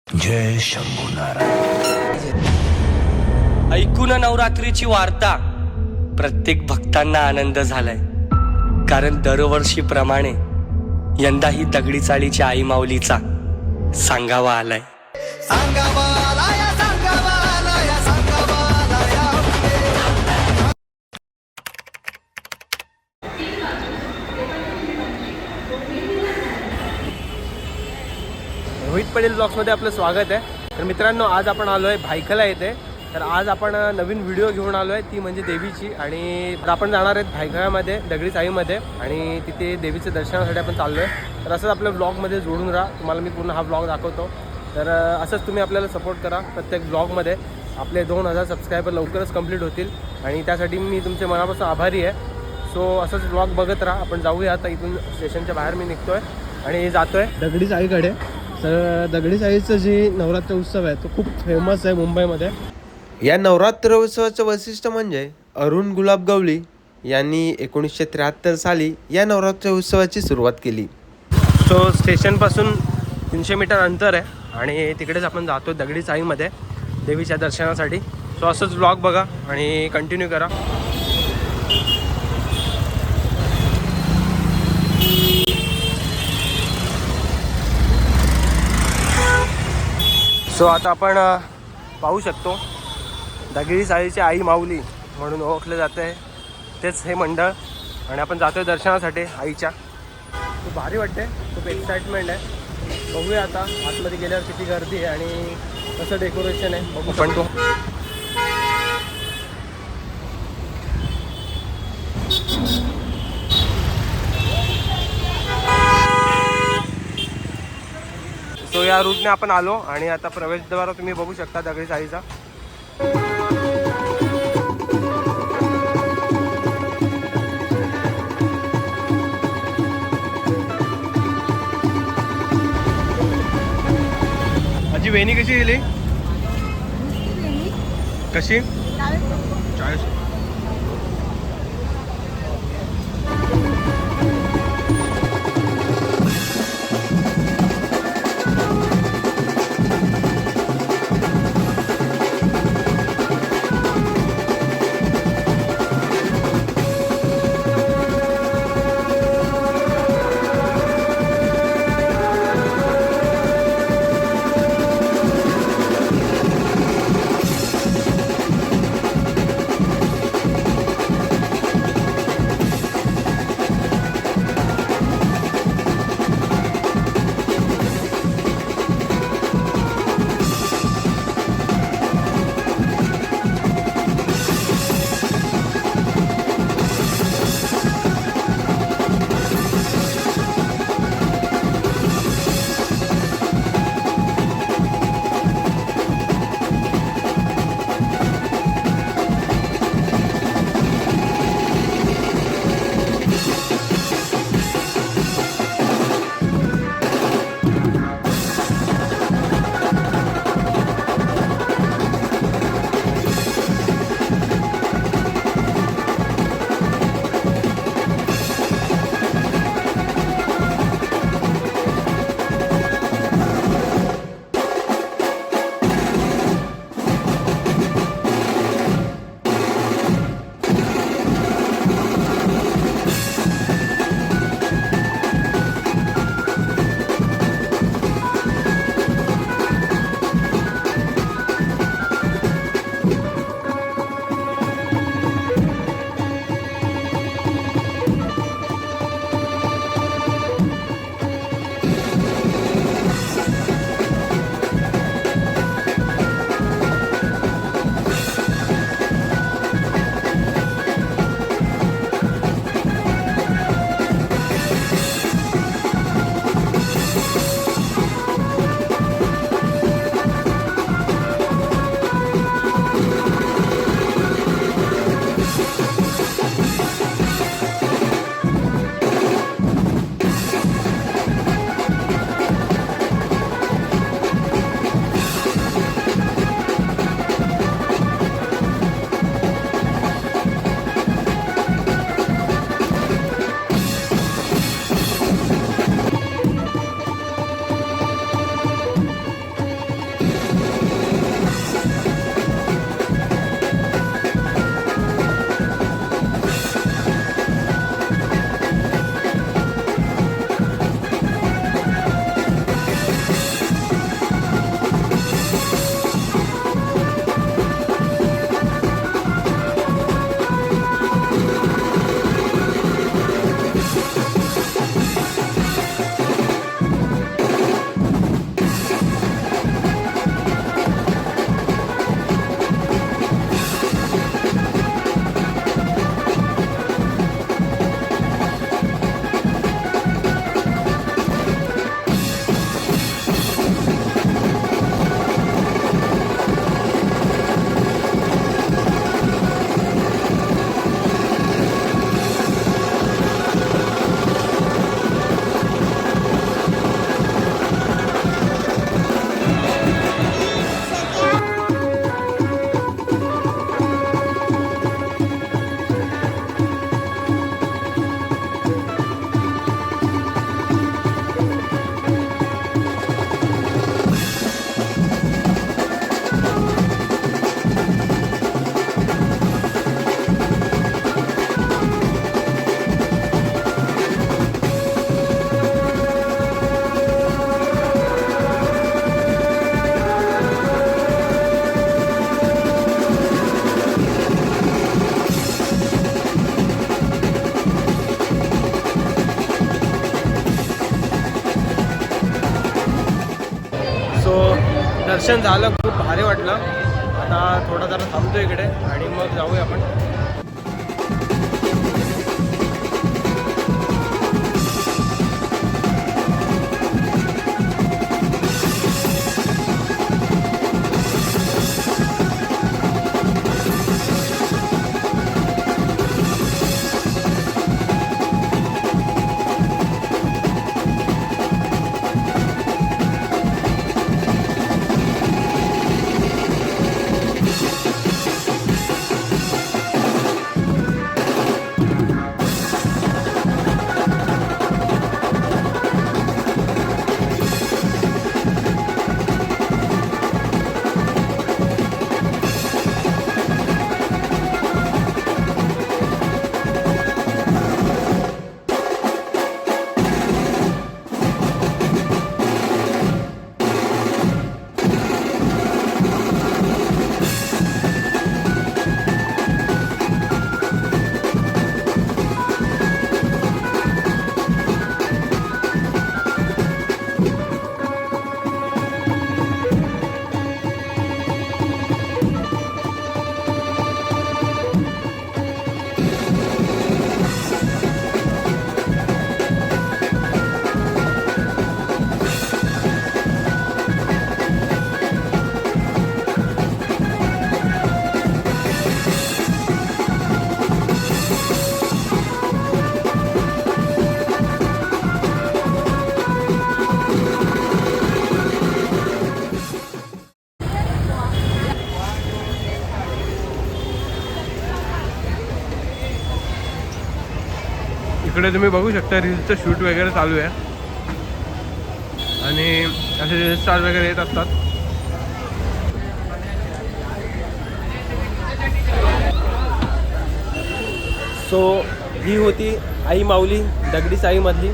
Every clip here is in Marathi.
जय शंभू नारायण। ऐकून नवरात्रीची वार्ता प्रत्येक भक्तांना आनंद झालाय, कारण दरवर्षीप्रमाणे यंदाही दगडी चाळीच्या आई माऊलीचा सांगावा आलाय। रोहित पटेल ब्लॉग्समध्ये आपलं स्वागत आहे। तर मित्रांनो, आज आपण आलो आहे भायखला येथे। तर आज आपण नवीन व्हिडिओ घेऊन आलो आहे, ती म्हणजे देवीची। आणि आपण जाणार आहेत भायखळ्यामध्ये दगडी चाळीमध्ये, आणि तिथे देवीचे दर्शनासाठी आपण चाललो आहे। तर असंच आपल्या ब्लॉगमध्ये जोडून राहा, तुम्हाला मी पूर्ण हा ब्लॉग दाखवतो। तर असंच तुम्ही आपल्याला सपोर्ट करा प्रत्येक ब्लॉगमध्ये। आपले 2000 सबस्क्रायबर लवकरच कंप्लीट होतील, आणि त्यासाठी मी तुमचे मनापासून आभारी आहे। सो असंच ब्लॉग बघत राहा। आपण जाऊया आता, इथून स्टेशनच्या बाहेर मी निघतो आहे आणि जातो आहे दगडी चाळीकडे। तर दगडी चाळीचं जे नवरात्र उत्सव आहे तो खूप फेमस आहे मुंबईमध्ये। या नवरात्र उत्सवाचं वैशिष्ट्य म्हणजे अरुण गुलाब गवळी यांनी 1973 साली या नवरात्र उत्सवाची सुरुवात केली। सो स्टेशनपासून 300 मीटर अंतर आहे, आणि तिकडेच आपण जातो दगडी चाळीमध्ये देवीच्या दर्शनासाठी। सो असंच ब्लॉग बघा आणि कंटिन्यू करा। सो आता आपण पाहू शकतो दगडी चाळीची आई माऊली म्हणून ओळखले जाते तेच हे मंडळ, आणि आपण जातोय दर्शनासाठी आईच्या। खूप भारी वाटते, खूप एक्साइटमेंट आहे। बघूया आता आतमध्ये गेल्यावर किती गर्दी आहे आणि कसं डेकोरेशन आहे बघू पण तो। सो या रूटने आपण आलो, आणि आता प्रवेशद्वार तुम्ही बघू शकता दगडी चाळीचा। आजी वेणी कशी गेली? कशी? 40। दर्शन झालं, खूप भारी वाटलं. आता थोडा जरा थांबतो इकडे आणि मग जाऊया आपण. इकडे तुम्ही बघू शकता रील्सचं शूट वगैरे चालू आहे आणि असे रील स्टार वगैरे येत असतात. सो ही होती आई माऊली दगडी साईमधली.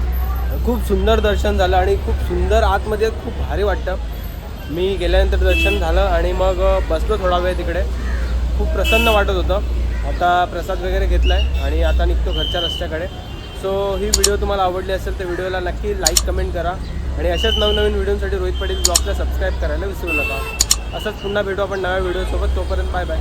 खूप सुंदर दर्शन झालं आणि खूप सुंदर आतमध्ये खूप भारी वाटतं. मी गेल्यानंतर दर्शन झालं आणि मग बसलो थोडा वेळ तिकडे. खूप प्रसन्न वाटत होतं. आता प्रसाद वगैरे घेतला आहे आणि आता निघतो घरच्या रस्त्याकडे. सो ही व्हिडिओ तुम्हाला आवडली असेल तर व्हिडिओला नक्की लाईक कमेंट करा आणि अशाच नवनवीन व्हिडिओसाठी रोहित पाटील ब्लॉगला सबस्क्राईब करायला विसरू नका. असंच पुन्हा भेटू आपण नव्या व्हिडिओसोबत. तोपर्यंत बाय बाय.